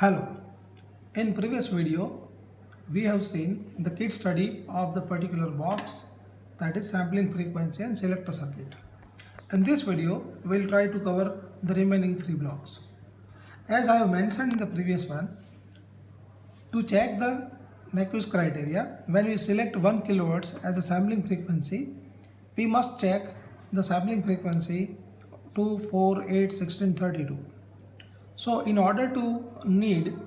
Hello. In previous video, we have seen the kit study of the particular box, that is sampling frequency and selector circuit. In this video, we will try to cover the remaining three blocks. As I have mentioned in the previous one, to check the Nyquist criteria, when we select 1 kHz as a sampling frequency, we must check the sampling frequency 2, 4, 8, 16, 32. So in order to need,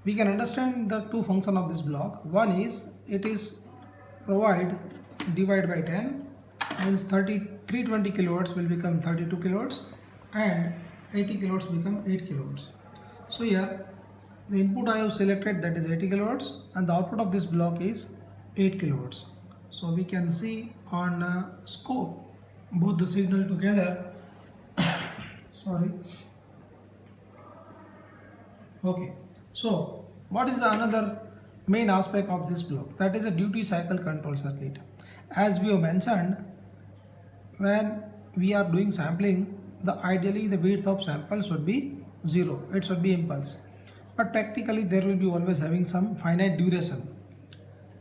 we can understand the two functions of this block. One is it is provide divide by 10, means 320 kilohertz will become 32 kilohertz and 80 kilohertz become 8 kilohertz. So here the input I have selected, that is 80 kilohertz, and the output of this block is 8 kilohertz. So we can see on scope both the signal together. Sorry. Okay, so what is the another main aspect of this block? That is a duty cycle control circuit. As we have mentioned, when we are doing sampling, ideally the width of sample should be 0, it should be impulse. But practically there will be always having some finite duration.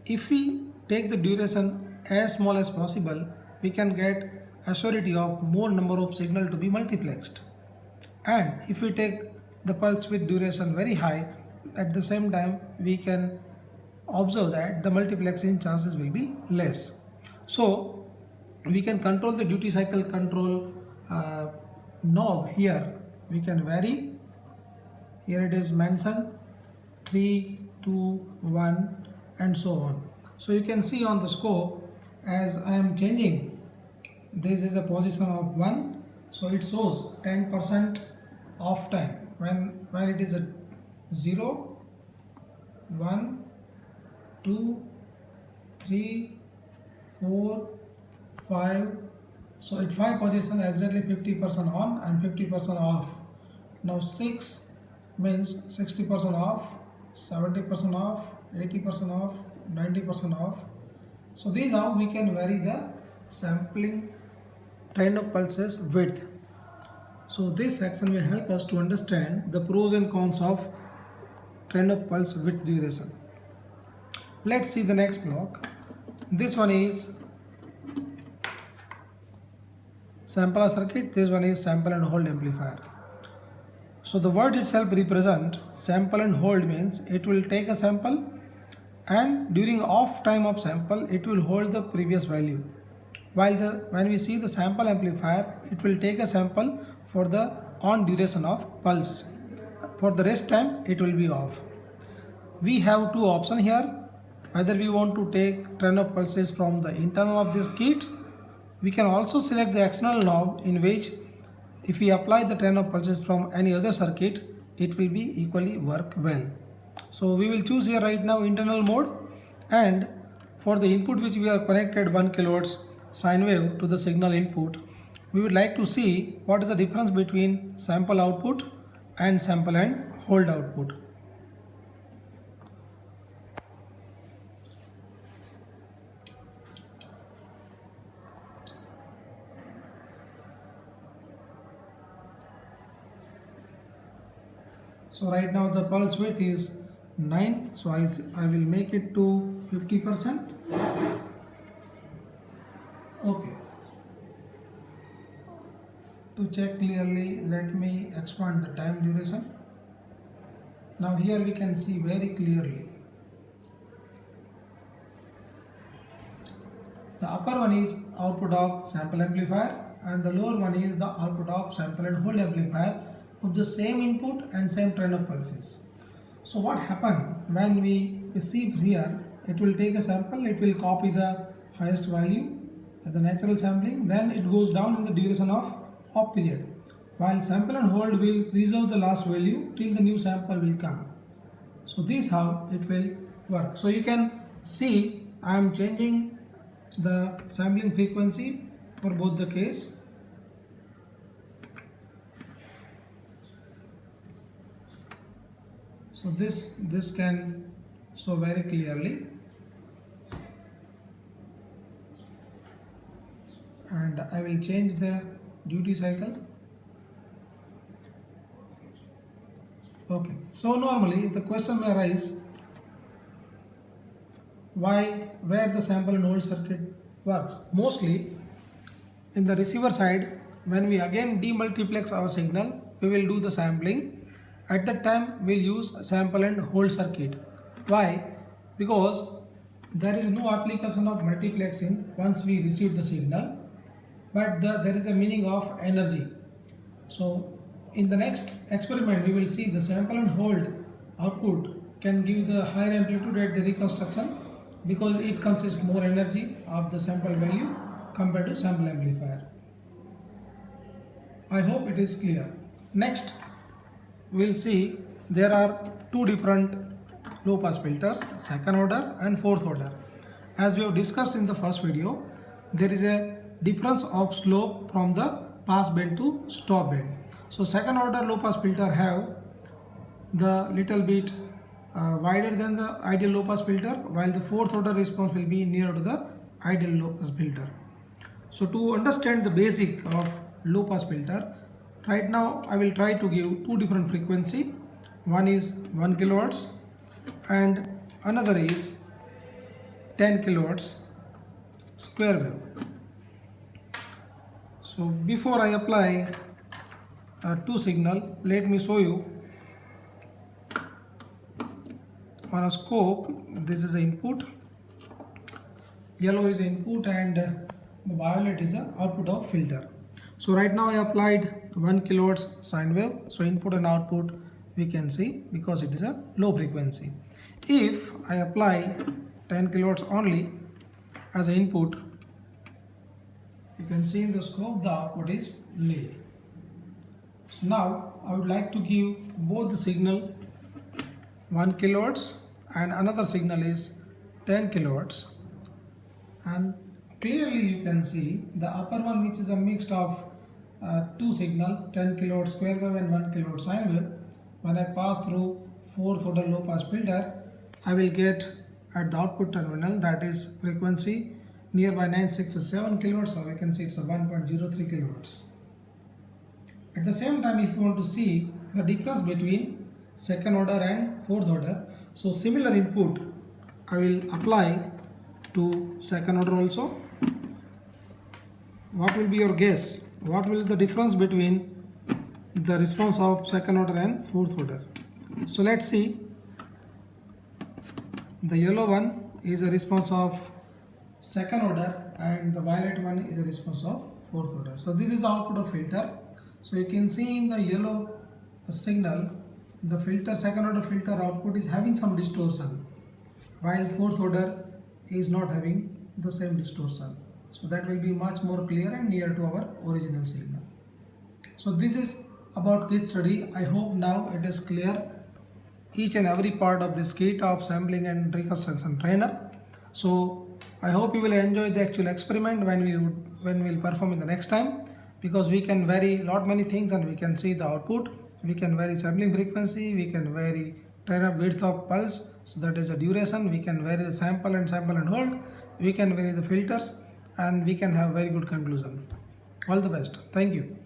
If we take the duration as small as possible, we can get a surety of more number of signal to be multiplexed. And if we take the pulse width duration very high, at the same time we can observe that the multiplexing chances will be less. So we can control the duty cycle control knob here. We can vary. Here it is mentioned 3, 2, 1 and so on. So you can see on the scope, as I am changing, this is a position of 1, so it shows 10% off time. When it is a 0, 1, 2, 3, 4, 5, so at 5 position exactly 50% on and 50% off. Now 6 means 60% off, 70% off, 80% off, 90% off. So this is how we can vary the sampling trend of pulses width. So this section will help us to understand the pros and cons of trend of pulse width duration. Let's see the next block. This one is sampler circuit, this one is sample and hold amplifier. So the word itself represent sample and hold, means it will take a sample and during off time of sample it will hold the previous value. While when we see the sample amplifier, it will take a sample for the on duration of pulse. For the rest time it will be off. We have two options here, whether we want to take trend of pulses from the internal of this kit. We can also select the external knob, in which if we apply the trend of pulses from any other circuit, it will be equally work well. So we will choose here right now internal mode, and for the input which we are connected 1 kHz sine wave to the signal input, we would like to see what is the difference between sample output and sample and hold output. So right now the pulse width is 9, so I will make it to 50%. Okay. To check clearly, let me expand the time duration. Now here we can see very clearly. The upper one is output of sample amplifier and the lower one is the output of sample and hold amplifier of the same input and same trend of pulses. So what happens when we receive here, it will take a sample, it will copy the highest value at the natural sampling, then it goes down in the duration of off period, while sample and hold will preserve the last value till the new sample will come. So this is how it will work. So you can see I am changing the sampling frequency for both the case. So this can show very clearly, and I will change the duty cycle. Okay, so normally the question may arise, where the sample and hold circuit works. Mostly in the receiver side, when we again demultiplex our signal, we will do the sampling. At that time, we'll use sample and hold circuit. Why? Because there is no application of multiplexing once we receive the signal, but there is a meaning of energy. So in the next experiment, we will see the sample and hold output can give the higher amplitude at the reconstruction because it consists more energy of the sample value compared to sample amplifier. I hope it is clear. Next, we'll see there are two different low pass filters, second order and fourth order. As we have discussed in the first video, there is a difference of slope from the pass band to stop band. So second order low pass filter have the little bit wider than the ideal low pass filter, while the fourth order response will be near to the ideal low pass filter. So to understand the basic of low pass filter, right now I will try to give two different frequency. One is 1 kilohertz and another is 10 kilohertz square wave. So before I apply two signal, let me show you on a scope. This is the input, yellow is the input and the violet is the output of filter. So right now I applied 1 kilohertz sine wave, so input and output we can see because it is a low frequency. If I apply 10 kilohertz only as an input, you can see in the scope the output is nil. So now I would like to give both the signal 1 kilohertz and another signal is 10 kilohertz, and clearly you can see the upper one, which is a mix of two signal 10 kilohertz square wave and 1 kilohertz sine wave. When I pass through fourth order low pass filter, I will get at the output terminal, that is frequency nearby 967 kilohertz, or I can say it's a 1.03 kilohertz. At the same time, if you want to see the difference between second order and fourth order, so similar input I will apply to second order also. What will be your guess? What will be the difference between the response of second order and fourth order? So let's see. The yellow one is a response of second order and the violet one is a response of fourth order. So this is the output of filter. So you can see in the yellow signal, the filter, second order filter output is having some distortion, while fourth order is not having the same distortion. So that will be much more clear and near to our original signal. So this is about case study. I hope now it is clear each and every part of this kit of sampling and reconstruction trainer. So I hope you will enjoy the actual experiment when we will perform it the next time, because we can vary many things and we can see the output. We can vary sampling frequency, we can vary trainer width of pulse, so that is a duration. We can vary the sample and hold, we can vary the filters, and we can have very good conclusion. All the best. Thank you.